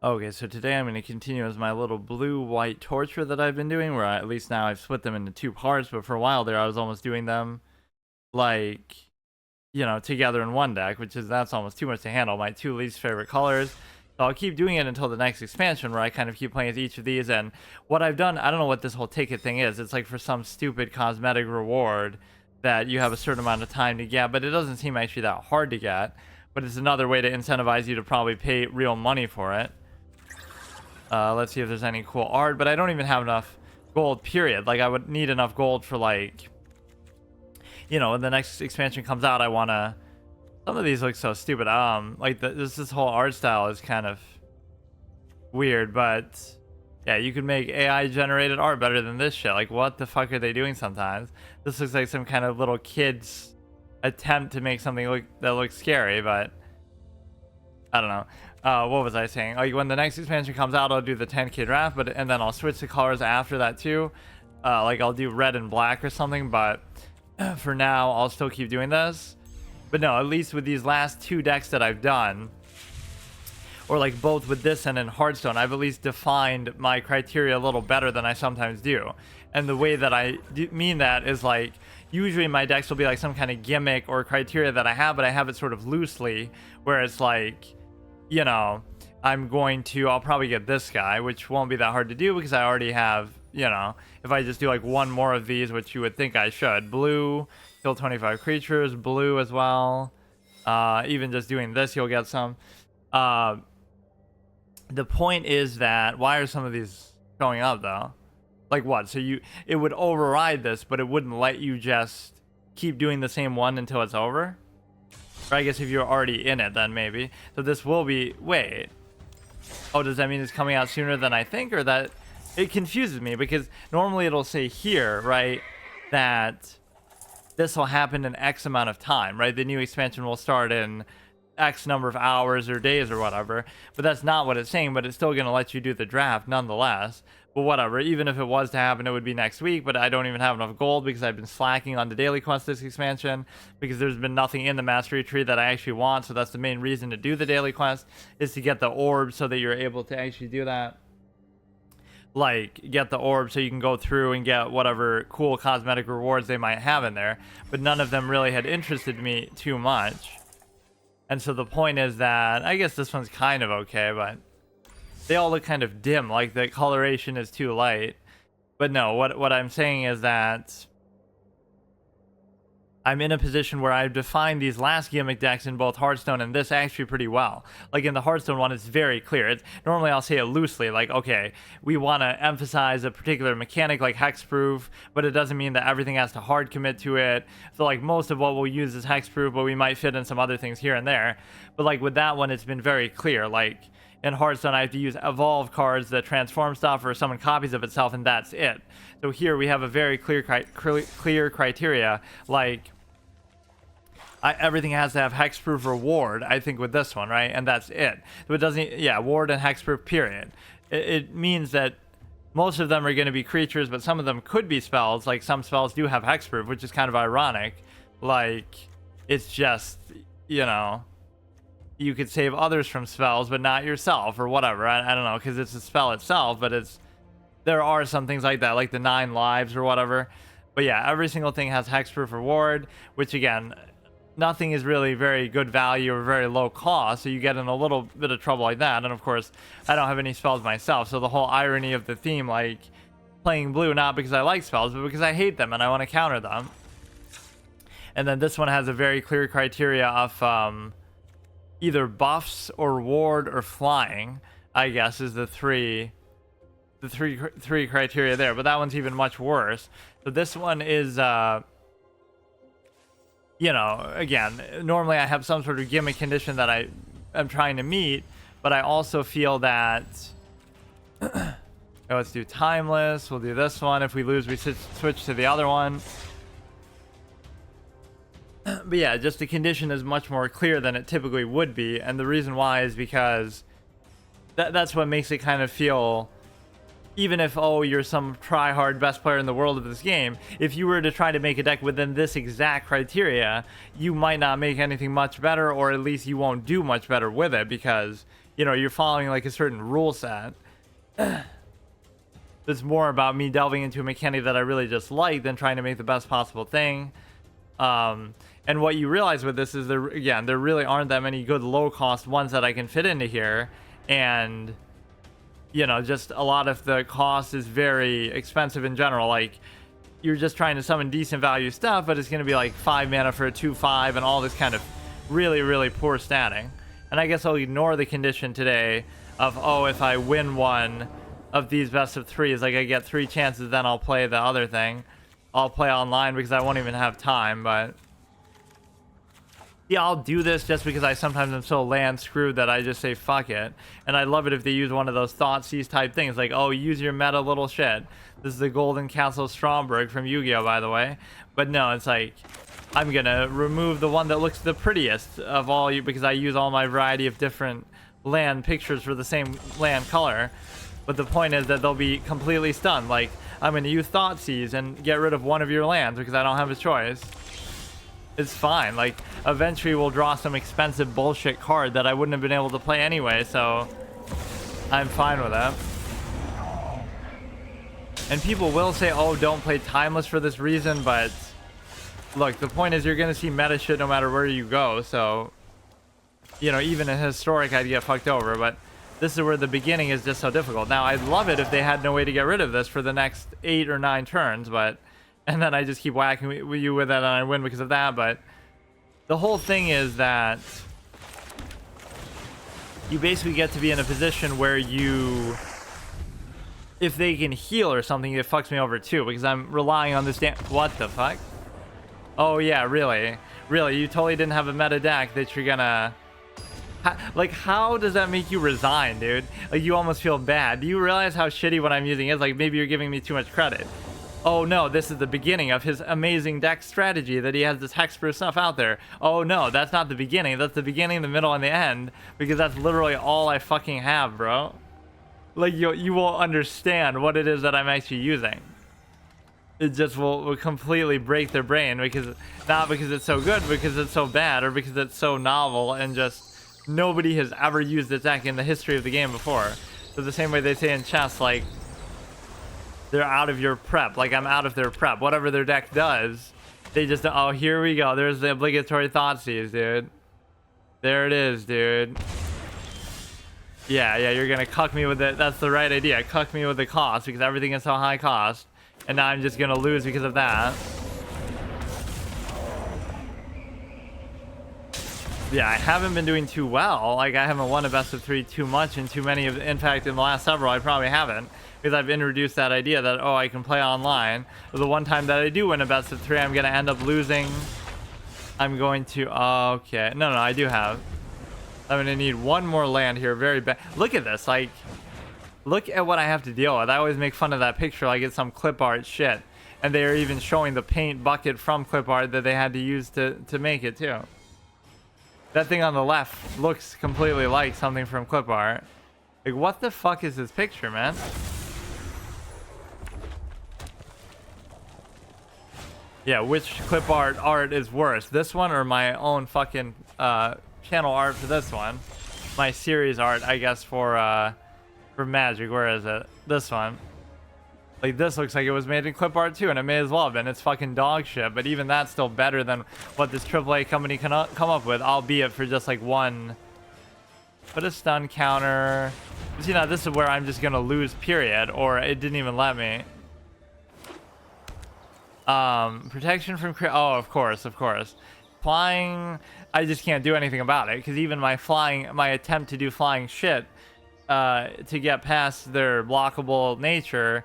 Okay, so today I'm going to continue as my little blue-white torture that I've been doing, where at least now I've split them into two parts, but for a while there I was almost doing them, like, together in one deck, that's almost too much to handle. My two least favorite colors. So I'll keep doing it until the next expansion, where I kind of keep playing as each of these, and what I've done, I don't know what this whole ticket thing is. It's like for some stupid cosmetic reward that you have a certain amount of time to get, but it doesn't seem actually that hard to get, but it's another way to incentivize you to probably pay real money for it. Let's see if there's any cool art, but I don't even have enough gold, period. Like, I would need enough gold for, like, when the next expansion comes out, I want to... Some of these look so stupid. Like, this whole art style is kind of weird, but... Yeah, you could make AI-generated art better than this shit. Like, what the fuck are they doing sometimes? This looks like some kind of little kid's attempt to make something that looks scary, but... I don't know. What was I saying? Like, when the next expansion comes out, I'll do the 10k draft, and then I'll switch the colors after that too. Like, I'll do red and black or something, but for now, I'll still keep doing this. But no, at least with these last two decks that I've done, or like both with this and in Hearthstone, I've at least defined my criteria a little better than I sometimes do. And the way that I mean that is, like, usually my decks will be like some kind of gimmick or criteria that I have, but I have it sort of loosely, where it's like, I'll probably get this guy, which won't be that hard to do because I already have, if I just do like one more of these, which you would think I should. Blue, kill 25 creatures, blue as well. Even just doing this, you'll get some. The point is that, why are some of these showing up though? Like what? So it would override this, but it wouldn't let you just keep doing the same one until it's over? Or I guess if you're already in it, then maybe. So this will be... Wait. Oh, does that mean it's coming out sooner than I think? Or that... It confuses me, because normally it'll say here, right, that this will happen in X amount of time, right? The new expansion will start in X number of hours or days or whatever. But that's not what it's saying, but it's still going to let you do the draft nonetheless. But whatever, even if it was to happen, it would be next week, but I don't even have enough gold because I've been slacking on the daily quest this expansion, because there's been nothing in the mastery tree that I actually want. So that's the main reason to do the daily quest, is to get the orb so that you're able to actually do that. Like, get the orb so you can go through and get whatever cool cosmetic rewards they might have in there, but none of them really had interested me too much. And so the point is that, I guess this one's kind of okay, but they all look kind of dim, like the coloration is too light. But no, what I'm saying is that I'm in a position where I've defined these last gimmick decks in both Hearthstone and this actually pretty well. Like in the Hearthstone one, it's very clear. Normally I'll say it loosely, like, okay, we want to emphasize a particular mechanic like hexproof, but it doesn't mean that everything has to hard commit to it. So like most of what we'll use is hexproof, but we might fit in some other things here and there. But like with that one, it's been very clear. Like, in Hearthstone, I have to use evolve cards that transform stuff or summon copies of itself, and that's it. So here we have a very clear criteria, like everything has to have hexproof or ward, I think, with this one, right? And that's it. So it doesn't, yeah, ward and hexproof, period. It means that most of them are going to be creatures, but some of them could be spells. Like, some spells do have hexproof, which is kind of ironic. Like, it's just, you could save others from spells, but not yourself, or whatever. I don't know, because it's a spell itself, but there are some things like that, like the 9 lives or whatever. But yeah, every single thing has hexproof reward, which again, nothing is really very good value or very low cost, so you get in a little bit of trouble like that. And of course, I don't have any spells myself, so the whole irony of the theme, like playing blue, not because I like spells, but because I hate them and I want to counter them. And then this one has a very clear criteria of either buffs or ward or flying, I guess, is the three criteria there. But that one's even much worse. So this one is, again, normally I have some sort of gimmick condition that I am trying to meet, but I also feel that, let's do timeless. We'll do this one. If we lose, we switch to the other one. But yeah, just the condition is much more clear than it typically would be, and the reason why is because that's what makes it kind of feel, even if, oh, you're some try-hard best player in the world of this game, if you were to try to make a deck within this exact criteria, you might not make anything much better, or at least you won't do much better with it, because you know, you're following like a certain rule set. It's more about me delving into a mechanic that I really just like than trying to make the best possible thing. And what you realize with this is there really aren't that many good low cost ones that I can fit into here. And, you know, just a lot of the cost is very expensive in general. Like, you're just trying to summon decent value stuff, but it's going to be like 5 mana for a 2/5 and all this kind of really, really poor statting. And I guess I'll ignore the condition today of, oh, if I win one of these best of threes, like I get 3 chances, then I'll play the other thing. I'll play online because I won't even have time, but yeah, I'll do this just because I sometimes am so land screwed that I just say fuck it. And I love it if they use one of those Thoughtseize type things, like, oh, use your meta little shit. This is the Golden Castle Stromberg from Yu-Gi-Oh, by the way. But no, it's like, I'm gonna remove the one that looks the prettiest of all you because I use all my variety of different land pictures for the same land color. But the point is that they'll be completely stunned. Like, I'm gonna use Thoughtseize and get rid of one of your lands because I don't have a choice. It's fine. Like, eventually we'll draw some expensive bullshit card that I wouldn't have been able to play anyway, so I'm fine with that. And people will say, oh, don't play Timeless for this reason, but look, the point is you're gonna see meta shit no matter where you go, so, you know, even in Historic I'd get fucked over, but this is where the beginning is just so difficult. Now, I'd love it if they had no way to get rid of this for the next 8 or 9 turns, but and then I just keep whacking you with it and I win because of that. But the whole thing is that you basically get to be in a position where you, if they can heal or something, it fucks me over too because I'm relying on this what the fuck? Oh yeah, really? Really? You totally didn't have a meta deck that you're gonna... Like, how does that make you resign, dude? Like, you almost feel bad. Do you realize how shitty what I'm using is? Like, maybe you're giving me too much credit. Oh no, this is the beginning of his amazing deck strategy that he has this hexproof stuff out there. Oh no, that's not the beginning. That's the beginning, the middle, and the end. Because that's literally all I fucking have, bro. Like, you will understand what it is that I'm actually using. It just will completely break their brain because, not because it's so good, because it's so bad, or because it's so novel and just nobody has ever used this deck in the history of the game before. So the same way they say in chess, like, they're out of your prep. Like, I'm out of their prep. Whatever their deck does, they just, oh, here we go. There's the obligatory Thoughtseize, dude. There it is, dude. Yeah, you're gonna cuck me with it. That's the right idea. Cuck me with the cost because everything is so high cost. And now I'm just gonna lose because of that. Yeah, I haven't been doing too well. Like, I haven't won a best of 3 too much in too many of, in fact, in the last several, I probably haven't. Because I've introduced that idea that, oh, I can play online. But the one time that I do win a best of 3, I'm going to end up losing. I'm going to... okay. No, I do have. I'm going to need one more land here. Very bad. Look at this. Like, look at what I have to deal with. I always make fun of that picture like it's some clip art shit. And they are even showing the paint bucket from clip art that they had to use to make it, too. That thing on the left looks completely like something from clip art. Like, what the fuck is this picture, man? Yeah, which clip art is worse? This one or my own fucking channel art for this one? My series art, I guess, for Magic. Where is it? This one. Like, this looks like it was made in clip art too, and it may as well have been. It's fucking dog shit, but even that's still better than what this AAA company can come up with, albeit for just like one. Put a stun counter. You know, this is where I'm just gonna lose, period, or it didn't even let me. Protection from oh, of course. Flying, I just can't do anything about it, because even my attempt to do flying shit, to get past their blockable nature,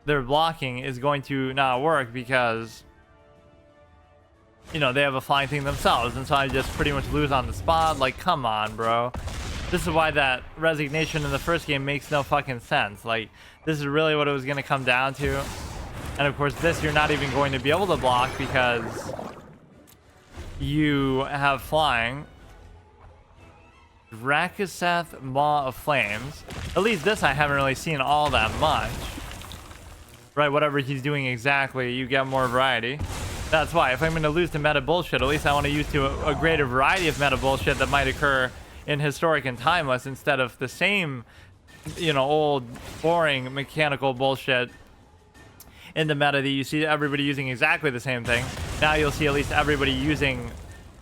their blocking is going to not work because, you know, they have a flying thing themselves, and so I just pretty much lose on the spot. Like, come on, bro. This is why that resignation in the first game makes no fucking sense. Like, this is really what it was going to come down to. And of course, this you're not even going to be able to block because you have flying. Rakaseth, Maw of Flames. At least this I haven't really seen all that much. Right, whatever he's doing exactly, you get more variety. That's why, if I'm going to lose to meta bullshit, at least I want to use to a greater variety of meta bullshit that might occur in Historic and Timeless instead of the same, you know, old boring mechanical bullshit in the meta that you see everybody using exactly the same thing. Now you'll see at least everybody using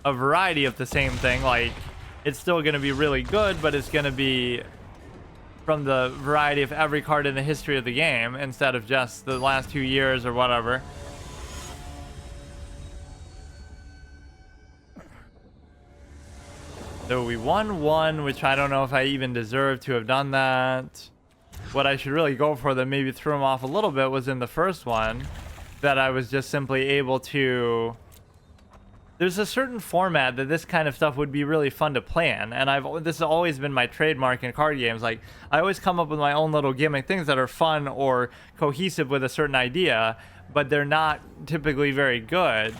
a variety of the same thing. Like, it's still going to be really good, but it's going to be from the variety of every card in the history of the game instead of just the last 2 years or whatever. So we won one, which I don't know if I even deserve to have done that. What I should really go for that maybe threw him off a little bit was in the first one, that I was just simply able to... There's a certain format that this kind of stuff would be really fun to play in, and this has always been my trademark in card games. Like, I always come up with my own little gimmick things that are fun or cohesive with a certain idea, but they're not typically very good.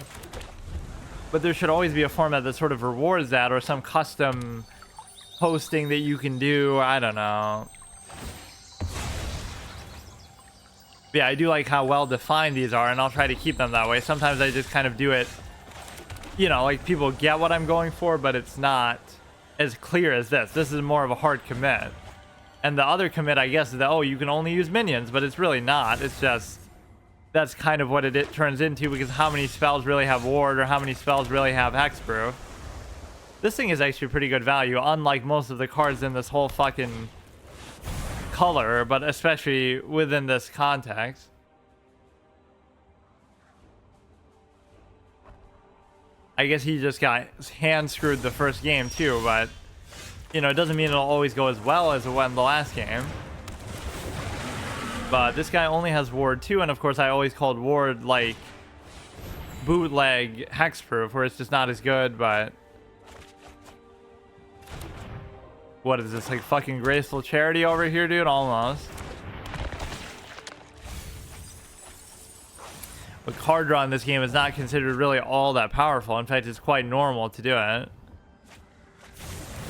But there should always be a format that sort of rewards that, or some custom posting that you can do. I don't know. Yeah, I do like how well defined these are, and I'll try to keep them that way. Sometimes I just kind of do it, you know, like people get what I'm going for, but it's not as clear as this. This is more of a hard commit. And the other commit, I guess, is that, oh, you can only use minions, but it's really not. It's just, that's kind of what it turns into, because how many spells really have ward, or how many spells really have hexproof. This thing is actually pretty good value, unlike most of the cards in this whole fucking color, but especially within this context. I guess he just got hand screwed the first game too, but you know, it doesn't mean it'll always go as well as it went in the last game. But this guy only has ward 2, and of course I always called ward like bootleg hexproof, where it's just not as good. But what is this, like fucking Graceful Charity over here, dude? Almost. But card draw in this game is not considered really all that powerful. In fact, it's quite normal to do it.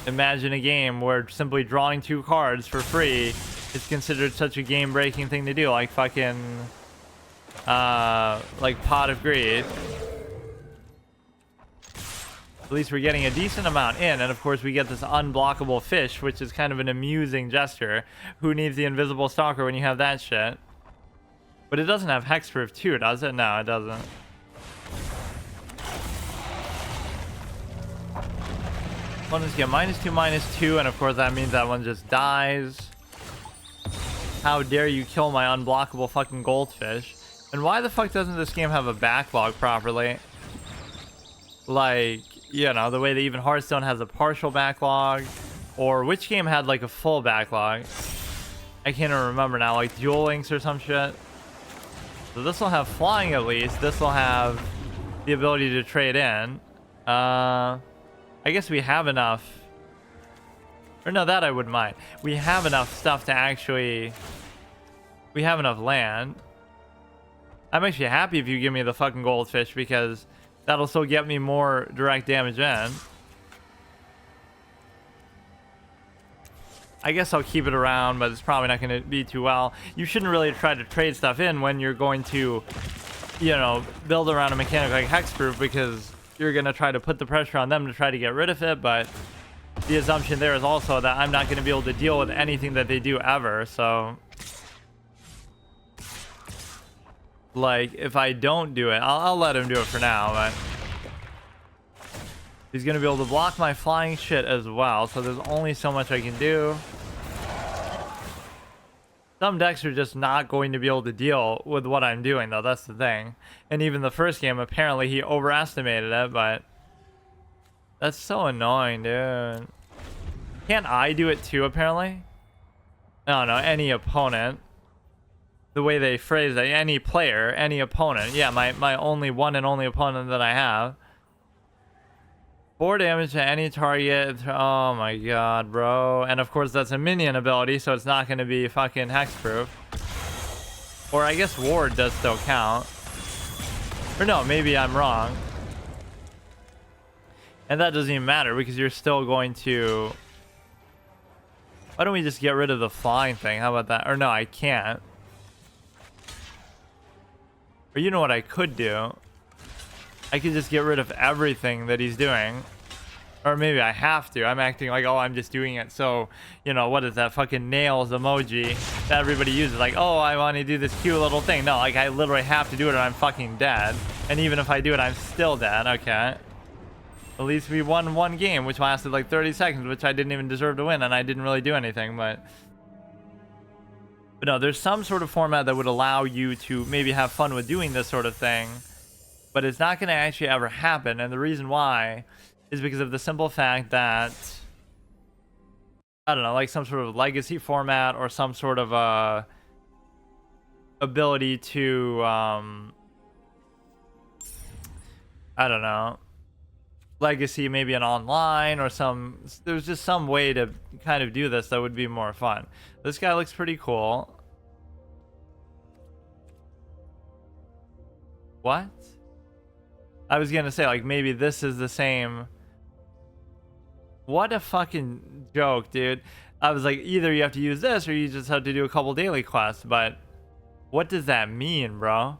Imagine a game where simply drawing 2 cards for free is considered such a game-breaking thing to do, like fucking like Pot of Greed. At least we're getting a decent amount in, and of course we get this unblockable fish, which is kind of an amusing gesture. Who needs the invisible stalker when you have that shit? But it doesn't have hexproof too, does it? No, it doesn't. Opponents get -2/-2, and of course that means that one just dies. How dare you kill my unblockable fucking goldfish? And why the fuck doesn't this game have a backlog properly? Like, you know, the way that even Hearthstone has a partial backlog, or which game had like a full backlog? I can't even remember now, like Duel Links or some shit. So this will have flying at least. This will have the ability to trade in. I guess we have enough. Or no, that I wouldn't mind. We have enough stuff to actually... We have enough land. I'm actually happy if you give me the fucking goldfish, because that'll still get me more direct damage in. I guess I'll keep it around, but it's probably not going to be too well. You shouldn't really try to trade stuff in when you're going to, you know, build around a mechanic like hexproof, because you're going to try to put the pressure on them to try to get rid of it. But the assumption there is also that I'm not going to be able to deal with anything that they do ever. So, like, if I don't do it, I'll let him do it for now, but he's going to be able to block my flying shit as well. So there's only so much I can do. Some decks are just not going to be able to deal with what I'm doing, though. That's the thing. And even the first game, apparently he overestimated it, but that's so annoying, dude. Can't I do it too, apparently? No, any opponent. The way they phrase it, any player, any opponent. Yeah, my only one and only opponent that I have. 4 damage to any target. Oh my god, bro. And of course that's a minion ability, so it's not going to be fucking hexproof. Or I guess ward does still count. Or no, maybe I'm wrong. And that doesn't even matter, because you're still going to... Why don't we just get rid of the flying thing? How about that? Or no, I can't. Or you know what I could do? I could just get rid of everything that he's doing. Or maybe I have to. I'm acting like, oh, I'm just doing it. So, you know, what is that fucking nails emoji that everybody uses? Like, oh, I want to do this cute little thing. No, like, I literally have to do it or I'm fucking dead. And even if I do it, I'm still dead. Okay. At least we won one game, which lasted like 30 seconds, which I didn't even deserve to win. And I didn't really do anything, but no, there's some sort of format that would allow you to maybe have fun with doing this sort of thing. But it's not going to actually ever happen. And the reason why is because of the simple fact that, I don't know, like some sort of legacy format or some sort of ability to, I don't know, legacy maybe an online or there's just some way to kind of do this that would be more fun. This guy looks pretty cool. What? I was gonna say, like, maybe this is the same. What a fucking joke, dude. I was like, either you have to use this or you just have to do a couple daily quests, but what does that mean, bro?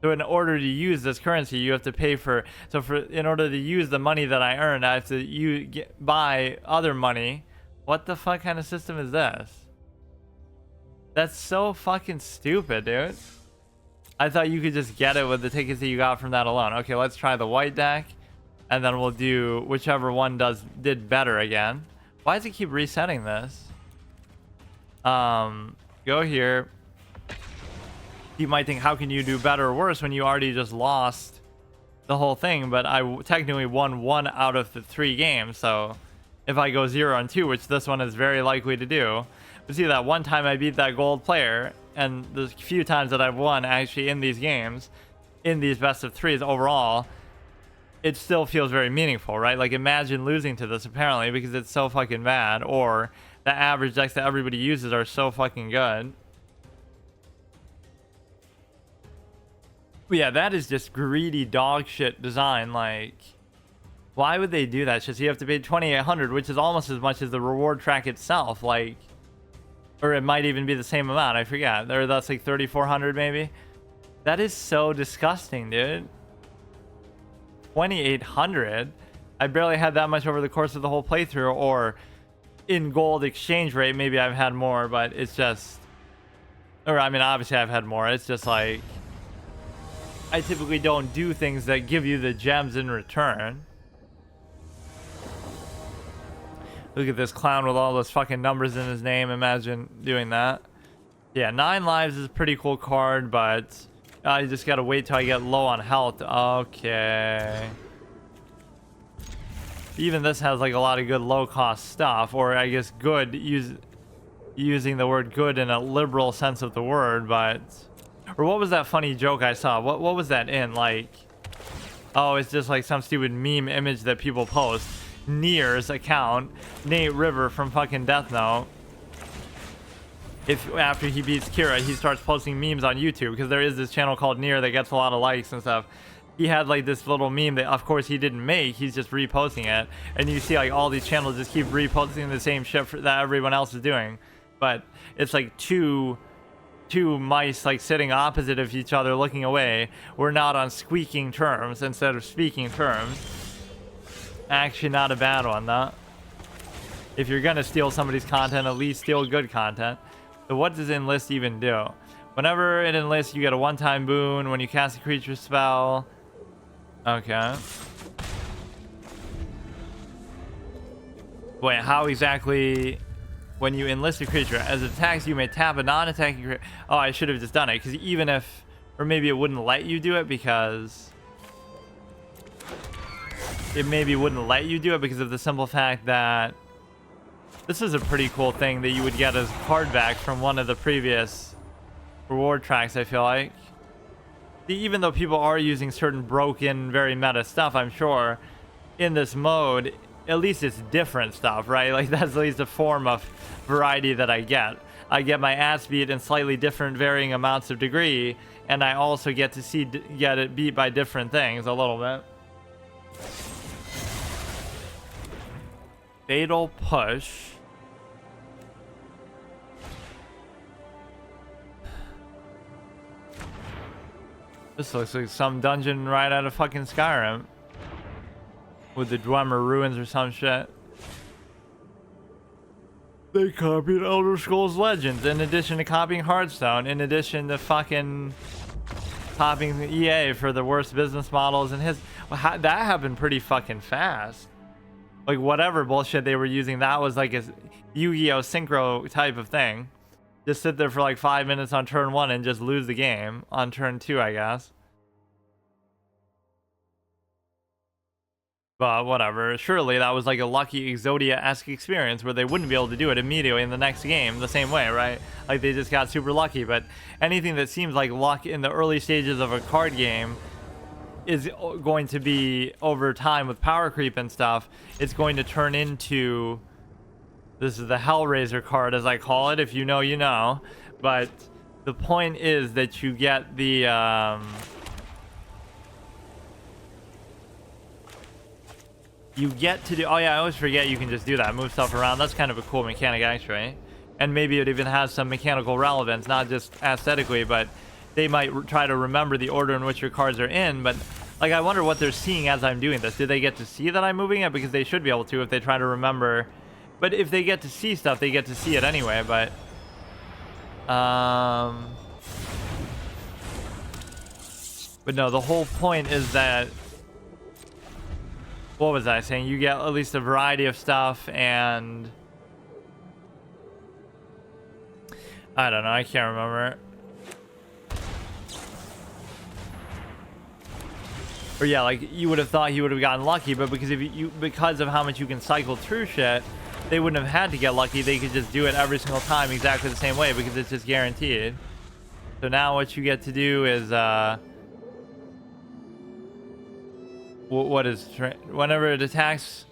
So in order to use this currency, you have to pay for, in order to use the money that I earned, I have to buy other money. What the fuck kind of system is this? That's so fucking stupid, dude. I thought you could just get it with the tickets that you got from that alone. Okay, let's try the white deck. And then we'll do whichever one did better again. Why does it keep resetting this? Go here. You might think, how can you do better or worse when you already just lost the whole thing? But I technically won 1 out of the 3 games. So if I go 0-2, which this one is very likely to do. But see, that one time I beat that gold player, and the few times that I've won actually in these games, in these best of 3s overall, it still feels very meaningful, right? Like, imagine losing to this, apparently, because it's so fucking bad, or the average decks that everybody uses are so fucking good. But yeah, that is just greedy dog shit design. Like, why would they do that? It's just you have to pay 2,800, which is almost as much as the reward track itself. Like, or it might even be the same amount. I forget. That's like 3,400 maybe. That is so disgusting, dude. 2,800. I barely had that much over the course of the whole playthrough, or in gold exchange rate, maybe I've had more, but it's just, or I mean, obviously I've had more. It's just like, I typically don't do things that give you the gems in return. Look at this clown with all those fucking numbers in his name. Imagine doing that. Yeah, 9 lives is a pretty cool card, but you just gotta wait till I get low on health. Okay. Even this has like a lot of good low-cost stuff, or I guess good, using the word good in a liberal sense of the word, but... Or what was that funny joke I saw? What was that in? Like, oh, it's just like some stupid meme image that people post. Nier's account, Nate River from fucking Death Note. If after he beats Kira, he starts posting memes on YouTube, because there is this channel called Nier that gets a lot of likes and stuff. He had like this little meme that of course he didn't make, he's just reposting it, and you see like all these channels just keep reposting the same shit that everyone else is doing, but it's like two mice like sitting opposite of each other looking away. We're not on squeaking terms instead of speaking terms. Actually not a bad one, though. If you're gonna steal somebody's content, at least steal good content. So what does enlist even do? Whenever it enlists, you get a one-time boon when you cast a creature spell. Okay. Wait, how exactly? When you enlist a creature as it attacks, you may tap a non-attacking creature. Oh, I should have just done it, because even if, or maybe it wouldn't let you do it because it maybe wouldn't let you do it because of the simple fact that this is a pretty cool thing that you would get as card back from one of the previous reward tracks, I feel like. Even though people are using certain broken, very meta stuff, I'm sure, in this mode, at least it's different stuff, right? Like, that's at least a form of variety that I get. I get my ass beat in slightly different varying amounts of degree, and I also get to get it beat by different things a little bit. Fatal Push. This looks like some dungeon right out of fucking Skyrim. with the Dwemer ruins or some shit. They copied Elder Scrolls Legends in addition to copying Hearthstone, in addition to fucking copying the EA for the worst business models. And that happened pretty fucking fast. Like whatever bullshit they were using, that was like a Yu-Gi-Oh! Synchro type of thing. Just sit there for like 5 minutes on turn 1 and just lose the game on turn 2, I guess. But whatever, surely that was like a lucky Exodia-esque experience where they wouldn't be able to do it immediately in the next game the same way, right? Like they just got super lucky. But anything that seems like luck in the early stages of a card game is going to be, over time with power creep and stuff, it's going to turn into, this is the Hellraiser card as I call it, if you know you know. But the point is that you get the you get to do, oh yeah, I always forget you can just do that, move stuff around. That's kind of a cool mechanic actually. And maybe it even has some mechanical relevance, not just aesthetically, but they might try to remember the order in which your cards are in. But like, I wonder what they're seeing as I'm doing this. Do they get to see that I'm moving it? Because they should be able to if they try to remember. But if they get to see stuff, they get to see it anyway. But no, the whole point is that, what was I saying? You get at least a variety of stuff, and I don't know, I can't remember. Or yeah, like you would have thought he would have gotten lucky, but because of how much you can cycle through shit, they wouldn't have had to get lucky. They could just do it every single time exactly the same way because it's just guaranteed. So now what you get to do is what is, whenever it attacks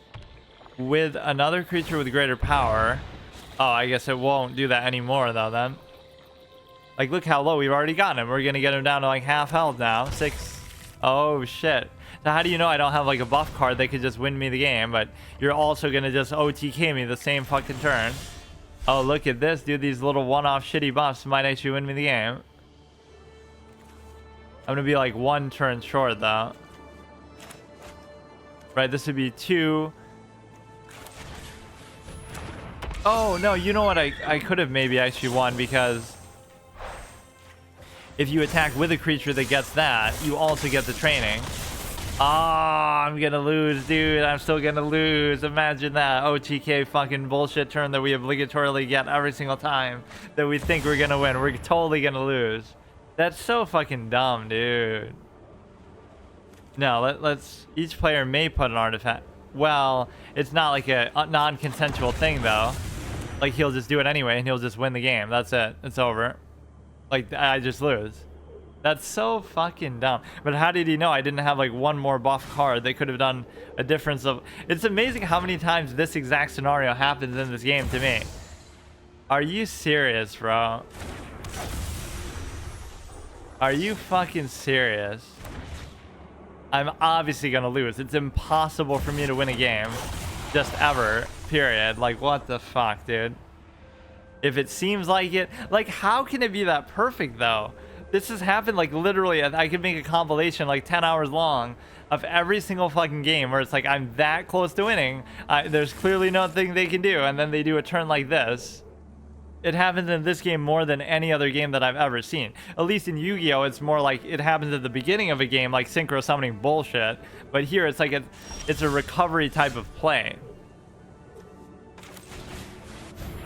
with another creature with greater power. Oh, I guess it won't do that anymore though then. Like, look how low we've already gotten him. We're gonna get him down to like half health now. 6. Oh shit. So how do you know I don't have like a buff card that could just win me the game? But you're also gonna just OTK me the same fucking turn. Oh, look at this, dude. These little one-off shitty buffs might actually win me the game. I'm gonna be like 1 turn short though. Right, this would be 2. Oh no, you know what, I could have maybe actually won, because if you attack with a creature that gets that, you also get the training. Ah, I'm gonna lose, dude. I'm still gonna lose. Imagine that OTK fucking bullshit turn that we obligatorily get every single time that we think we're gonna win. We're totally gonna lose. That's so fucking dumb, dude. No, let's, each player may put an artifact. Well, it's not like a non-consensual thing though. Like, he'll just do it anyway and he'll just win the game. That's it. It's over. Like, I just lose. That's so fucking dumb. But how did he know I didn't have like 1 more buff card that could have done a difference of... It's amazing how many times this exact scenario happens in this game to me. Are you serious, bro? Are you fucking serious? I'm obviously gonna lose. It's impossible for me to win a game. Just ever. Period. Like, what the fuck, dude? If it seems like it... Like, how can it be that perfect, though? This has happened, like, literally. I could make a compilation, like, 10 hours long of every single fucking game where it's like, I'm that close to winning. There's clearly nothing they can do, and then they do a turn like this. It happens in this game more than any other game that I've ever seen. At least in Yu-Gi-Oh! It's more like it happens at the beginning of a game, like synchro summoning bullshit. But here it's like it's a recovery type of play.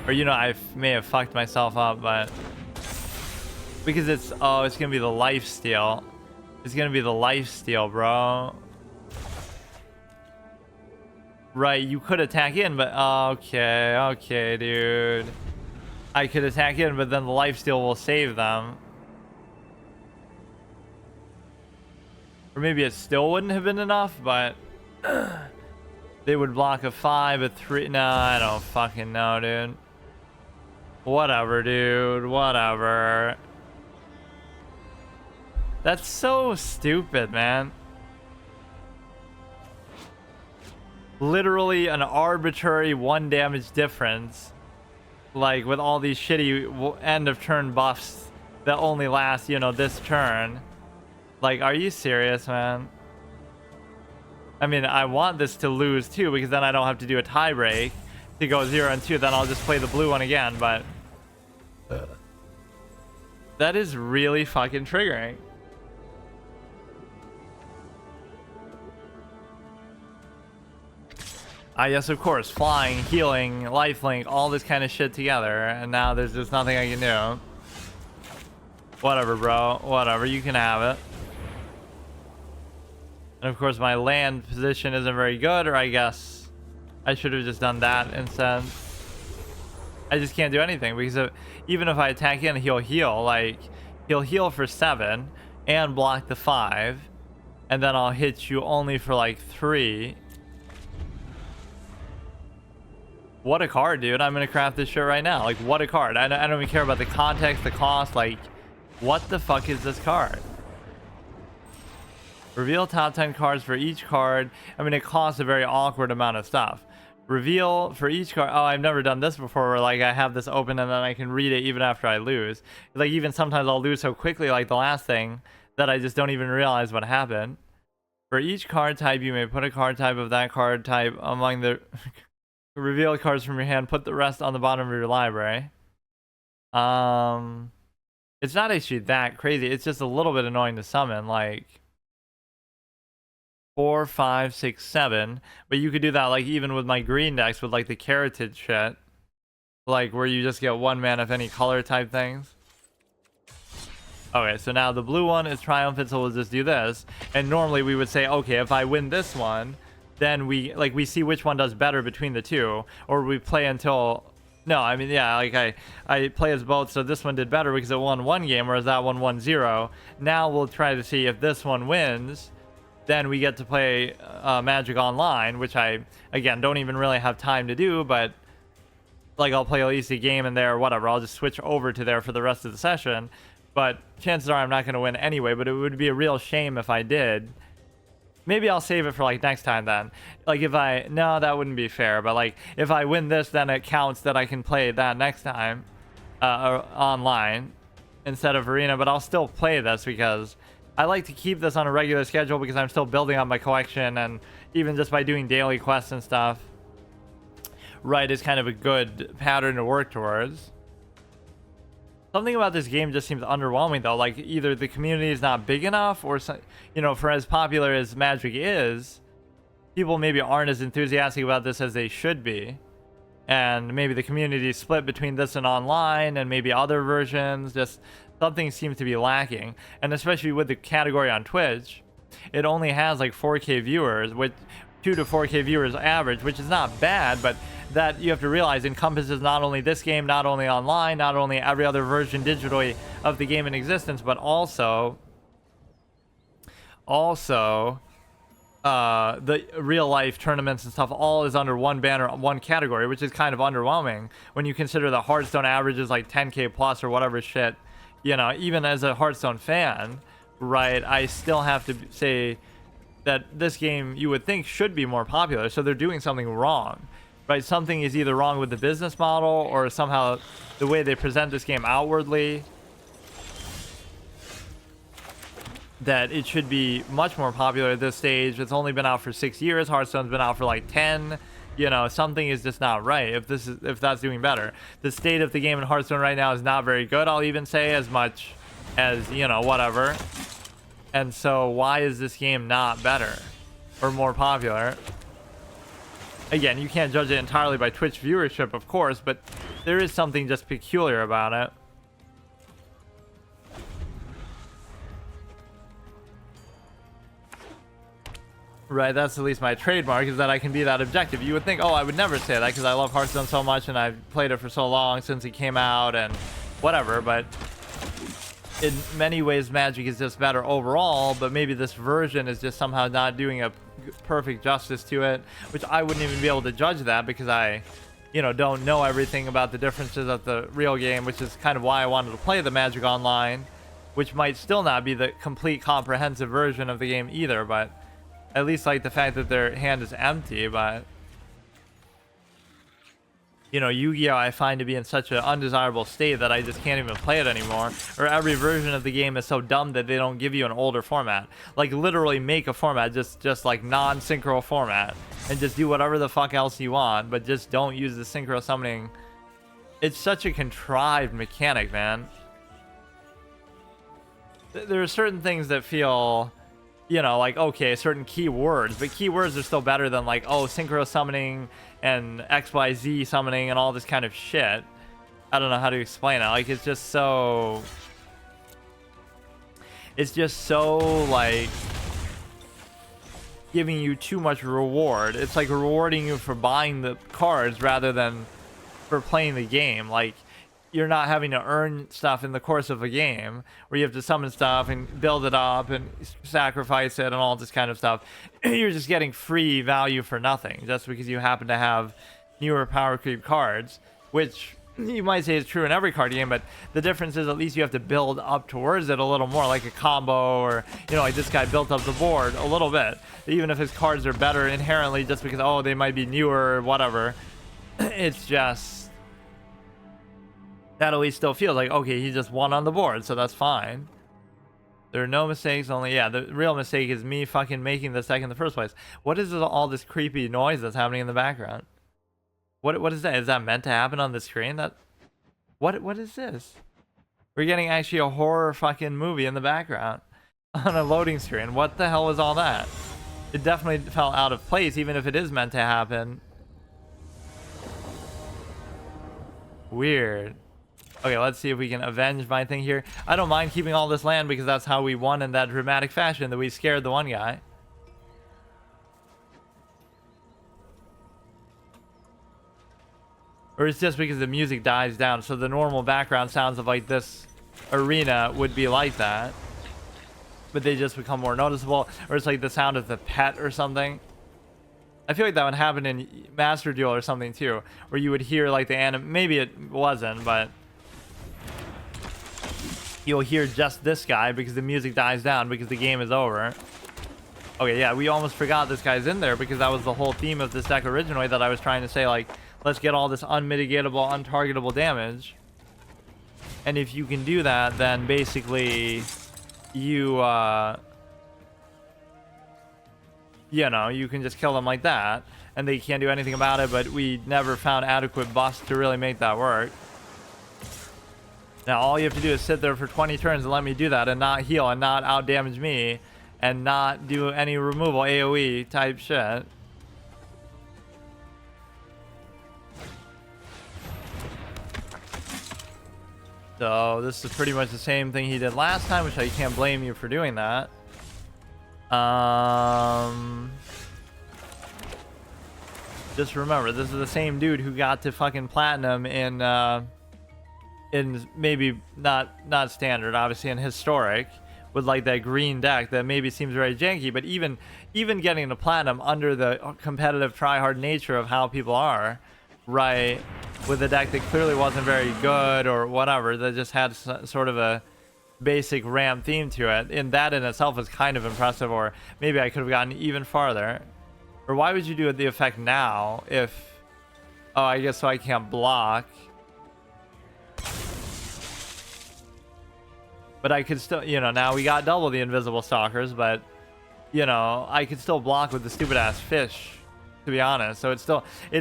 Or, you know, I may have fucked myself up, but... Because it's... Oh, it's gonna be the lifesteal. It's gonna be the lifesteal, bro. Right, you could attack in, but... Okay, dude. I could attack in, but then the lifesteal will save them. Or maybe it still wouldn't have been enough, but... They would block a 5, a 3... No, I don't fucking know, dude. Whatever, dude. Whatever. That's so stupid, man. Literally an arbitrary 1 damage difference. Like, with all these shitty end of turn buffs that only last, you know, this turn. Like, are you serious, man? I mean, I want this to lose too, because then I don't have to do a tie break to go 0-2. Then I'll just play the blue one again, but that is really fucking triggering. Yes, of course, flying, healing, lifelink, all this kind of shit together, and now there's just nothing I can do. Whatever, bro. Whatever, you can have it. And of course, my land position isn't very good, or I guess I should have just done that instead. I just can't do anything, because even if I attack in, he'll heal. Like, he'll heal for 7 and block the 5, and then I'll hit you only for like 3. What a card, dude. I'm gonna craft this shit right now. Like, what a card. I don't even care about the context, the cost. Like, what the fuck is this card? Reveal top 10 cards for each card. I mean, it costs a very awkward amount of stuff. Reveal for each card. Oh, I've never done this before, where like I have this open and then I can read it even after I lose. Like, even sometimes I'll lose so quickly, like the last thing, that I just don't even realize what happened. For each card type, you may put a card type of that card type among the... Reveal cards from your hand, put the rest on the bottom of your library. It's not actually that crazy. It's just a little bit annoying to summon, like 4, 5, 6, 7. But you could do that like even with my green decks with like the Carotid shit. Like where you just get 1 mana of any color type things. Okay, so now the blue one is triumphant, so we'll just do this. And normally we would say, okay, if I win this one, then we see which one does better between the two, or we play until... No, I mean, yeah, like I play as both, so this one did better because it won 1 game, whereas that one won 0. Now we'll try to see if this one wins, then we get to play Magic Online, which I, again, don't even really have time to do, but like I'll play at least a game in there or whatever. I'll just switch over to there for the rest of the session, but chances are I'm not going to win anyway, but it would be a real shame if I did. Maybe I'll save it for like next time then. Like if I... No, that wouldn't be fair. But like if I win this, then it counts that I can play that next time online instead of Arena. But I'll still play this because I like to keep this on a regular schedule because I'm still building up my collection. And even just by doing daily quests and stuff, right, is kind of a good pattern to work towards. Something about this game just seems underwhelming, though. Like, either the community is not big enough, or, you know, for as popular as Magic is, people maybe aren't as enthusiastic about this as they should be. And maybe the community is split between this and online, and maybe other versions. Just something seems to be lacking. And especially with the category on Twitch, it only has like 4K viewers, with 2 to 4K viewers average, which is not bad, but that you have to realize encompasses not only this game, not only online, not only every other version digitally of the game in existence, but also the real life tournaments and stuff all is under one banner, one category, which is kind of underwhelming when you consider the Hearthstone average is like 10K plus or whatever shit. You know, even as a Hearthstone fan, right, I still have to say that this game you would think should be more popular, so they're doing something wrong. Right, something is either wrong with the business model or somehow the way they present this game outwardly, that it should be much more popular at this stage. It's only been out for 6 years. Hearthstone's been out for like 10. You know, something is just not right if that's doing better. The state of the game in Hearthstone right now is not very good, I'll even say, as much as, you know, whatever. And so why is this game not better or more popular? Again, you can't judge it entirely by Twitch viewership, of course, but there is something just peculiar about it. Right, that's at least my trademark, is that I can be that objective. You would think, oh, I would never say that because I love Hearthstone so much and I've played it for so long since it came out and whatever, but in many ways Magic is just better overall, but maybe this version is just somehow not doing a perfect justice to it, which I wouldn't even be able to judge that because I, you know, don't know everything about the differences of the real game, which is kind of why I wanted to play the Magic Online, which might still not be the complete comprehensive version of the game either, but at least like the fact that their hand is empty. But you know, Yu-Gi-Oh! I find to be in such an undesirable state that I just can't even play it anymore. Or every version of the game is so dumb that they don't give you an older format. Like, literally make a format, just like non-synchro format, and just do whatever the fuck else you want, but just don't use the synchro summoning. It's such a contrived mechanic, man. There are certain things that feel, you know, like, okay, certain keywords, but keywords are still better than, like, oh, synchro summoning and XYZ summoning and all this kind of shit. I don't know how to explain it. Like, it's just so, like, giving you too much reward. It's like rewarding you for buying the cards rather than for playing the game. Like, you're not having to earn stuff in the course of a game where you have to summon stuff and build it up and sacrifice it and all this kind of stuff. You're just getting free value for nothing just because you happen to have newer power creep cards, which you might say is true in every card game, but the difference is at least you have to build up towards it a little more, like a combo, or, you know, like this guy built up the board a little bit, even if his cards are better inherently just because, oh, they might be newer or whatever. It's just, that always still feels like, okay, he just won on the board, so that's fine. There are no mistakes, only, yeah, the real mistake is me fucking making this deck in the first place. What is all this creepy noise that's happening in the background? What is that? Is that meant to happen on the screen? What is this? We're getting actually a horror fucking movie in the background on a loading screen. What the hell was all that? It definitely felt out of place, even if it is meant to happen. Weird. Okay, let's see if we can avenge my thing here. I don't mind keeping all this land because that's how we won in that dramatic fashion, that we scared the one guy. Or it's just because the music dies down, so the normal background sounds of like this arena would be like that, but they just become more noticeable. Or it's like the sound of the pet or something. I feel like that would happen in Master Duel or something too, where you would hear like the anime. Maybe it wasn't, but you'll hear just this guy because the music dies down because the game is over. Okay, yeah, we almost forgot this guy's in there because that was the whole theme of this deck originally, that I was trying to say, like, let's get all this unmitigatable, untargetable damage. And if you can do that, then basically you, you know, you can just kill them like that, and they can't do anything about it, but we never found adequate buffs to really make that work. Now, all you have to do is sit there for 20 turns and let me do that and not heal and not out-damage me and not do any removal AoE type shit. So, this is pretty much the same thing he did last time, which I can't blame you for doing that. Just remember, this is the same dude who got to fucking platinum in maybe not standard, obviously in historic, with like that green deck that maybe seems very janky, but even getting to platinum under the competitive try-hard nature of how people are, right, with a deck that clearly wasn't very good or whatever, that just had sort of a basic RAM theme to it, and that in itself is kind of impressive. Or maybe I could have gotten even farther. Or why would you do the effect now if, oh, I guess so I can't block. But I could still, you know, now we got double the invisible stalkers, but, you know, I could still block with the stupid ass fish, to be honest. So it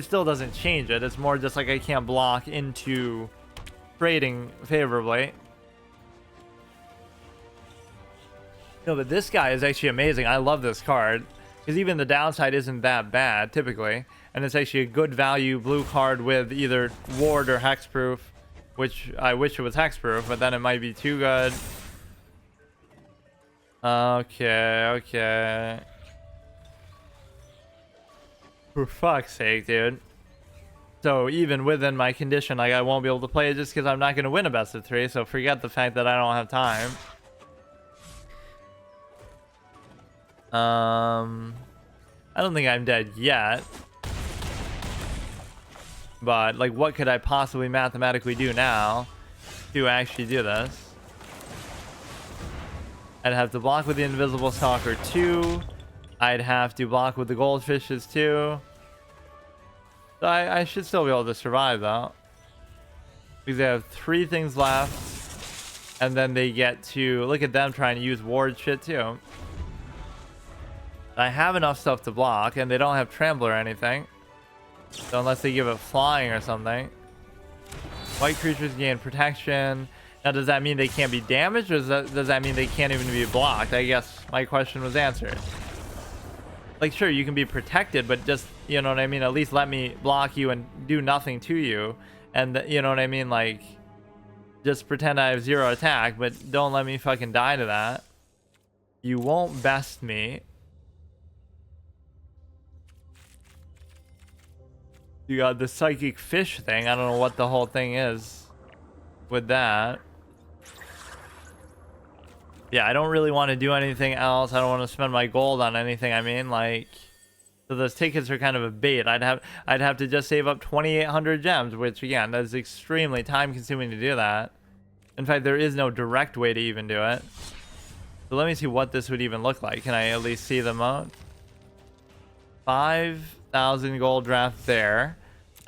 still doesn't change it. It's more just like I can't block into trading favorably. No, but this guy is actually amazing. I love this card because even the downside isn't that bad typically, and it's actually a good value blue card with either ward or hexproof, which I wish it was hexproof, but then it might be too good. Okay. For fuck's sake, dude. So even within my condition, like, I won't be able to play it just because I'm not going to win a best of 3, so forget the fact that I don't have time. I don't think I'm dead yet. But, like, what could I possibly mathematically do now to actually do this? I'd have to block with the Invisible Stalker 2. I'd have to block with the Goldfishes too. So I should still be able to survive though. Because they have 3 things left. And then they get to look at them trying to use ward shit too. I have enough stuff to block, and they don't have trample or anything. So unless they give it flying or something. White creatures gain protection. Now does that mean they can't be damaged, or does that mean they can't even be blocked? I guess my question was answered. Like sure, you can be protected, but just, you know what I mean, at least let me block you and do nothing to you. And you know what I mean, like just pretend I have 0 attack, but don't let me fucking die to that. You won't best me. You got the psychic fish thing. I don't know what the whole thing is with that. Yeah, I don't really want to do anything else. I don't want to spend my gold on anything. I mean, like, so those tickets are kind of a bait. I'd have to just save up 2,800 gems, which again, that's extremely time consuming to do that. In fact, there is no direct way to even do it. So let me see what this would even look like. Can I at least see the mode? 5,000 gold draft there.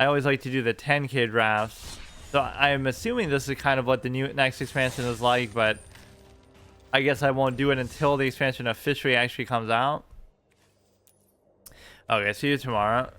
I always like to do the 10k drafts. So I'm assuming this is kind of what the next expansion is like, but I guess I won't do it until the expansion officially actually comes out. Okay, see you tomorrow.